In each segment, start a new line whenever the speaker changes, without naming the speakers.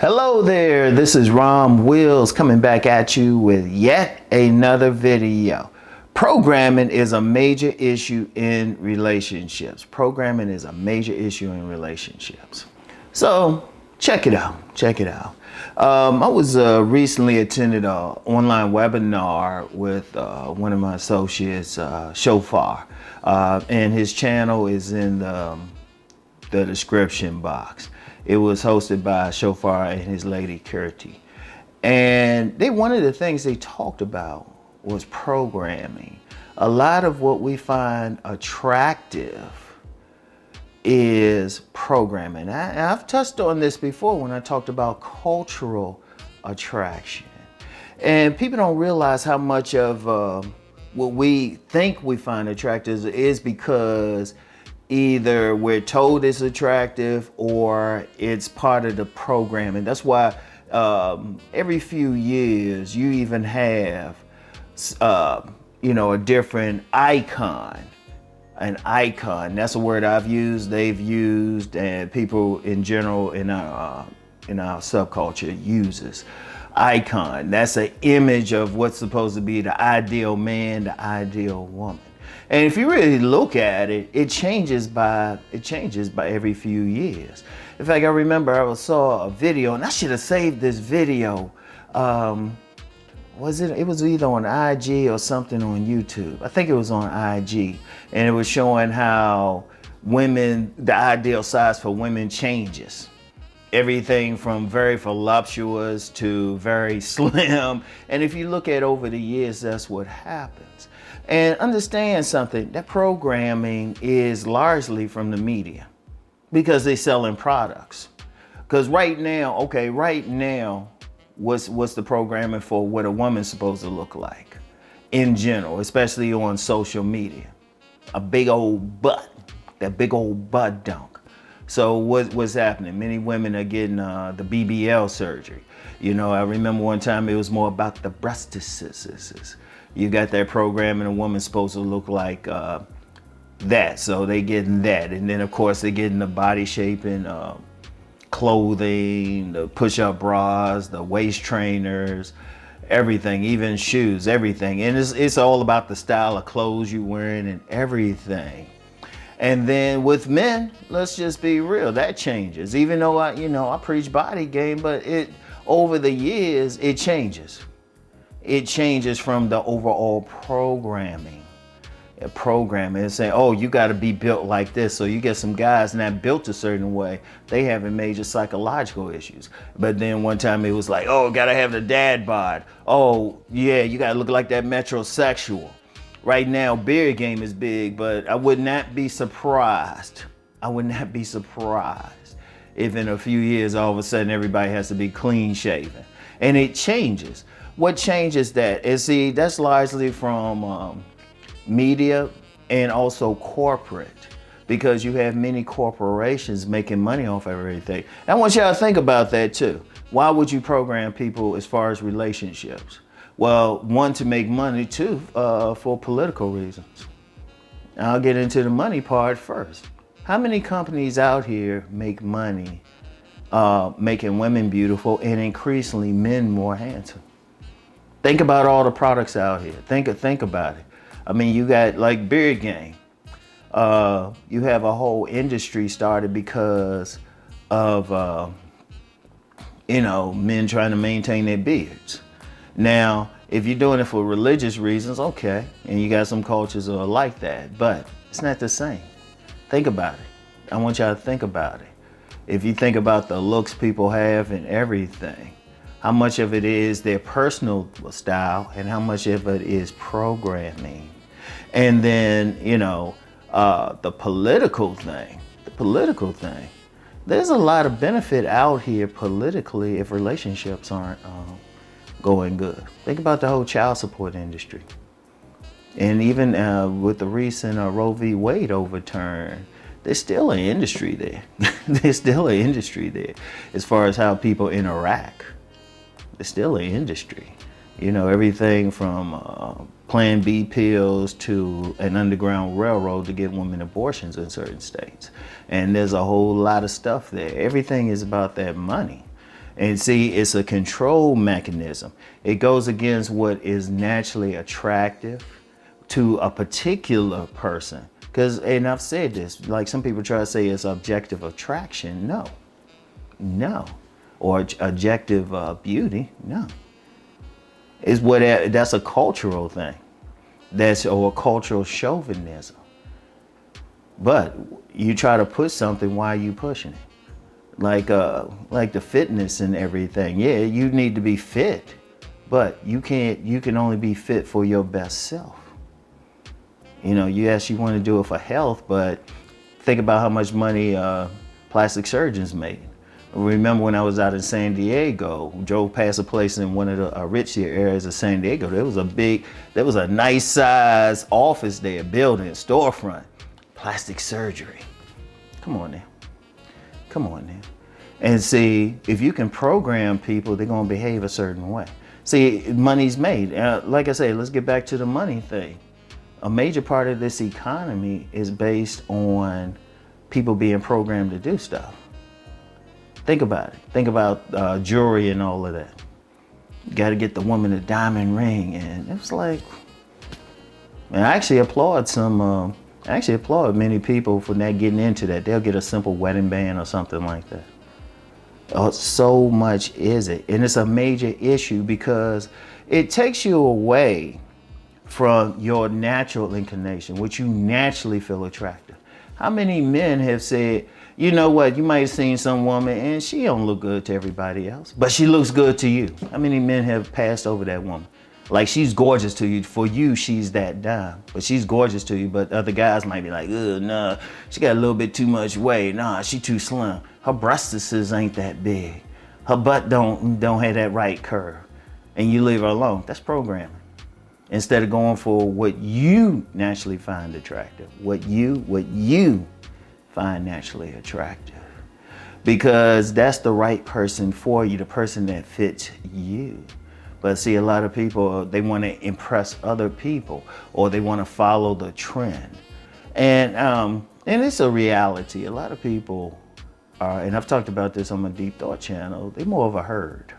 Hello there, this is Rom Wills coming back at you with yet another video. Programming is a major issue in relationships. Programming is a major issue in relationships. So check it out. I was recently attended an online webinar with one of my associates, Shophar, and his channel is in the description box. It was hosted by Shophar and his lady Kirti. And one of the things they talked about was programming. A lot of what we find attractive is programming. I've touched on this before when I talked about cultural attraction. And people don't realize how much of what we think we find attractive is because either we're told it's attractive or it's part of the programming. That's why every few years you even have a different icon. An icon, that's a word I've used, they've used, and people in general in our subculture uses. Icon, that's an image of what's supposed to be the ideal man, the ideal woman. And if you really look at it, it changes by every few years. In fact, I remember I saw a video, and I should have saved this video. It was either on IG or something on YouTube. I think it was on IG, and it was showing how women, the ideal size for women changes. Everything from very voluptuous to very slim. And if you look at over the years, that's what happens. And understand something, that programming is largely from the media because they're selling products. Because right now, what's the programming for what a woman's supposed to look like in general, especially on social media? A big old butt, that big old butt dunk. So what's happening? Many women are getting the BBL surgery. You know, I remember one time it was more about the breastises. You got that program and a woman's supposed to look like that. So they getting that. And then of course they're getting the body shaping clothing, the push-up bras, the waist trainers, everything, even shoes, everything. And it's all about the style of clothes you're wearing and everything. And then with men, let's just be real, that changes. Even though I preach body game, but over the years, it changes. It changes from the overall programming. It's saying, oh, you got to be built like this. So you get some guys not built a certain way, they having major psychological issues. But then one time it was like, oh, got to have the dad bod. Oh, yeah, you got to look like that metrosexual. Right now, beard game is big, but I would not be surprised. If in a few years, all of a sudden, everybody has to be clean shaven. And it changes. What changes that? And see, that's largely from media and also corporate, because you have many corporations making money off of everything. I want y'all to think about that too. Why would you program people as far as relationships? Well, one, to make money, two, for political reasons. I'll get into the money part first. How many companies out here make money making women beautiful and increasingly men more handsome? Think about all the products out here. Think about it. I mean, you got like beard game. You have a whole industry started because of men trying to maintain their beards. Now, if you're doing it for religious reasons, okay, and you got some cultures that are like that, but it's not the same. Think about it. I want y'all to think about it. If you think about the looks people have and everything, how much of it is their personal style and how much of it is programming. And then, the political thing. There's a lot of benefit out here politically if relationships aren't going good. Think about the whole child support industry. And even with the recent Roe v. Wade overturn, there's still an industry there. As far as how people interact. There's still an industry. Everything from Plan B pills to an underground railroad to get women abortions in certain states. And there's a whole lot of stuff there. Everything is about that money. And see, it's a control mechanism. It goes against what is naturally attractive to a particular person. Because, and I've said this, like some people try to say it's objective attraction. No. Or objective beauty. No. It's that's a cultural thing. Or a cultural chauvinism. But you try to push something, why are you pushing it? Like the fitness and everything. Yeah, you need to be fit, but you can only be fit for your best self. You know, yes, you want to do it for health, but think about how much money plastic surgeons made. Remember when I was out in San Diego, drove past a place in one of the richier areas of San Diego. There was a nice size office there, building, storefront, plastic surgery. Come on now. And see, if you can program people, they're gonna behave a certain way. See, money's made. Like I say, let's get back to the money thing. A major part of this economy is based on people being programmed to do stuff. Think about it. Think about jewelry and all of that. You got to get the woman a diamond ring, and it was like, and I actually applaud many people for not getting into that. They'll get a simple wedding band or something like that. So much is it, and it's a major issue because it takes you away from your natural inclination, which you naturally feel attractive. How many men have said, you know what, you might have seen some woman and she don't look good to everybody else, but she looks good to you. How many men have passed over that woman? Like, she's gorgeous to you. For you, she's that dime, but she's gorgeous to you. But other guys might be like, ugh, nah, she got a little bit too much weight. Nah, she too slim. Her breastises ain't that big. Her butt don't have that right curve. And you leave her alone. That's programming. Instead of going for what you naturally find attractive, what you find naturally attractive. Because that's the right person for you, the person that fits you. But see, a lot of people, they want to impress other people, or they want to follow the trend. And it's a reality. A lot of people are, and I've talked about this on my Deep Thought channel, they're more of a herd.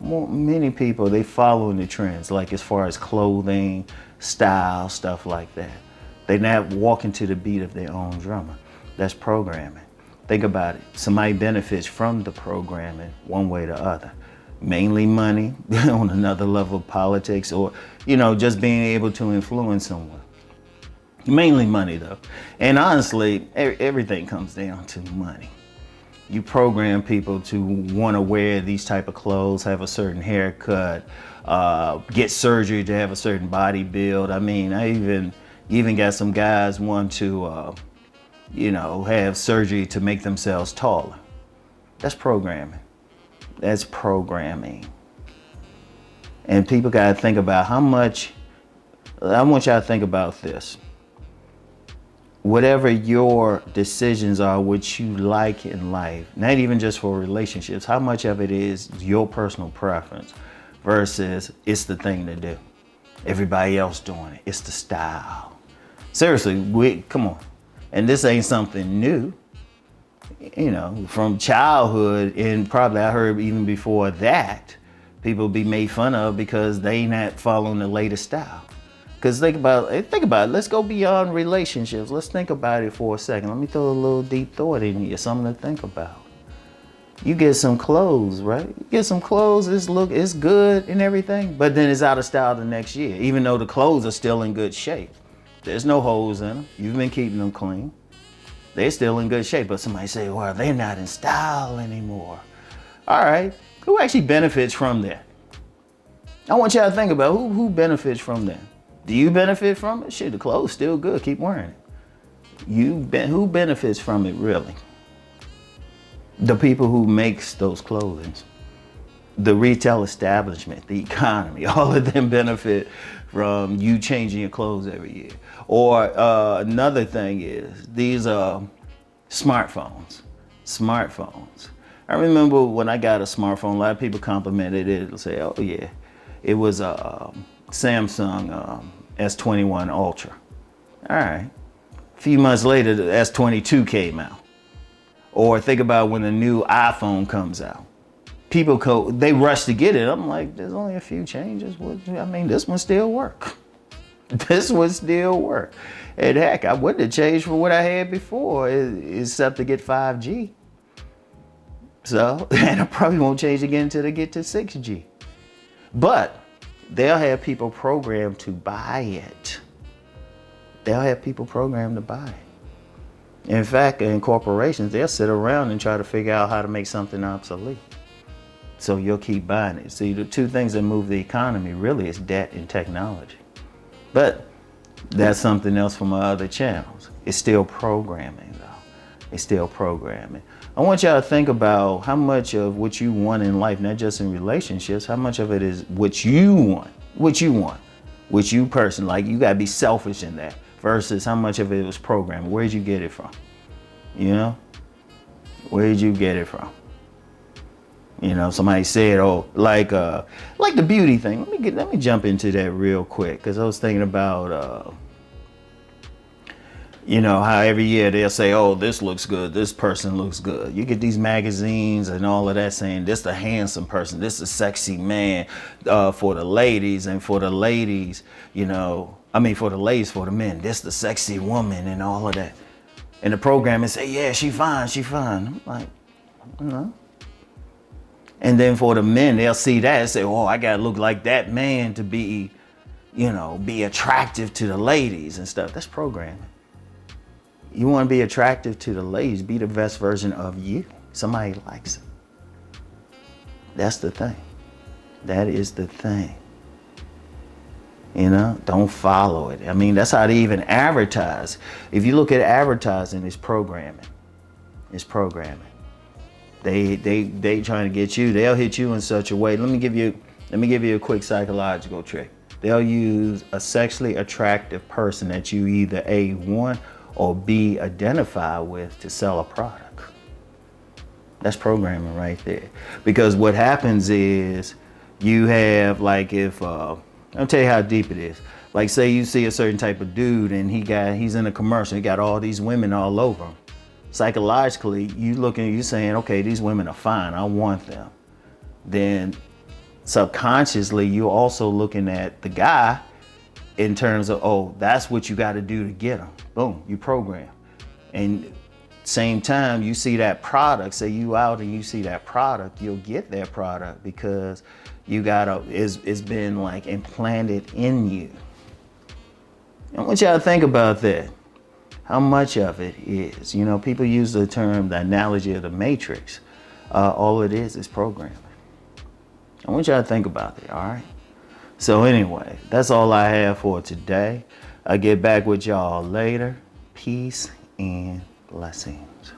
Many people, they following the trends, like as far as clothing, style, stuff like that. They're not walking to the beat of their own drummer. That's programming. Think about it. Somebody benefits from the programming one way or the other. Mainly money, on another level of politics, or, you know, just being able to influence someone. Mainly money though. And honestly, everything comes down to money. You program people to want to wear these type of clothes, have a certain haircut, get surgery to have a certain body build. I mean, you even got some guys want to, have surgery to make themselves taller. That's programming. That's programming. And people got to think about how much, I want y'all to think about this. Whatever your decisions are, what you like in life, not even just for relationships, how much of it is your personal preference versus it's the thing to do. Everybody else doing it. It's the style. Seriously, come on. And this ain't something new. You know, from childhood, and probably I heard even before that, people be made fun of because they not following the latest style. Because think about it. Let's go beyond relationships. Let's think about it for a second. Let me throw a little deep thought in here, something to think about. You get some clothes, right? You get some clothes, it's good and everything, but then it's out of style the next year, even though the clothes are still in good shape. There's no holes in them. You've been keeping them clean. They're still in good shape, but somebody say, well, they're not in style anymore. All right, who actually benefits from that? I want y'all to think about who benefits from that. Do you benefit from it? Shit, the clothes still good, keep wearing it. Who benefits from it really? The people who makes those clothing. The retail establishment, the economy, all of them benefit from you changing your clothes every year. Or another thing is these smartphones. I remember when I got a smartphone, a lot of people complimented it and say, oh yeah, it was a Samsung S21 Ultra. All right. A few months later, the S22 came out. Or think about when the new iPhone comes out. they rush to get it. I'm like, there's only a few changes. I mean, this one still work. This would still work. And heck, I wouldn't have changed for what I had before, except to get 5G. So, and I probably won't change again until they get to 6G. But they'll have people programmed to buy it. They'll have people programmed to buy it. In fact, in corporations, they'll sit around and try to figure out how to make something obsolete. So you'll keep buying it. See, the two things that move the economy really is debt and technology. But that's something else from my other channels. It's still programming, though. It's still programming. I want y'all to think about how much of what you want in life, not just in relationships, how much of it is what you want, what you person, like you gotta be selfish in that, versus how much of it was programming. Where'd you get it from? You know? Where'd you get it from? You know, somebody said, oh, like the beauty thing. Let me jump into that real quick, because I was thinking about, you know, how every year they'll say, oh, this looks good, this person looks good. You get these magazines and all of that saying, this the handsome person, this the sexy man for the ladies, and for the ladies, you know, I mean, for the ladies, for the men, this the sexy woman and all of that. And the programmers say, yeah, she fine, she fine. I'm like, no. And then for the men, they'll see that and say, oh, I gotta look like that man to be, you know, be attractive to the ladies and stuff. That's programming. You want to be attractive to the ladies, be the best version of you. Somebody likes it. That's the thing. That is the thing. You know, don't follow it. I mean, that's how they even advertise. If you look at advertising, it's programming. It's programming. They trying to get you. They'll hit you in such a way. Let me give you a quick psychological trick. They'll use a sexually attractive person that you either A, want, or B, identify with to sell a product. That's programming right there. Because what happens is you have, like, if I'll tell you how deep it is. Like, say you see a certain type of dude and he's in a commercial, he got all these women all over him. Psychologically, you saying, okay, these women are fine, I want them. Then subconsciously, you're also looking at the guy in terms of, oh, that's what you got to do to get them. Boom, you program. And same time, you see that product, say you out and you see that product, you'll get that product because it's been like implanted in you. I want y'all to think about that. How much of it is, you know, people use the term, the analogy of the matrix. All it is programming. I want y'all to think about it, all right? So anyway, that's all I have for today. I'll get back with y'all later. Peace and blessings.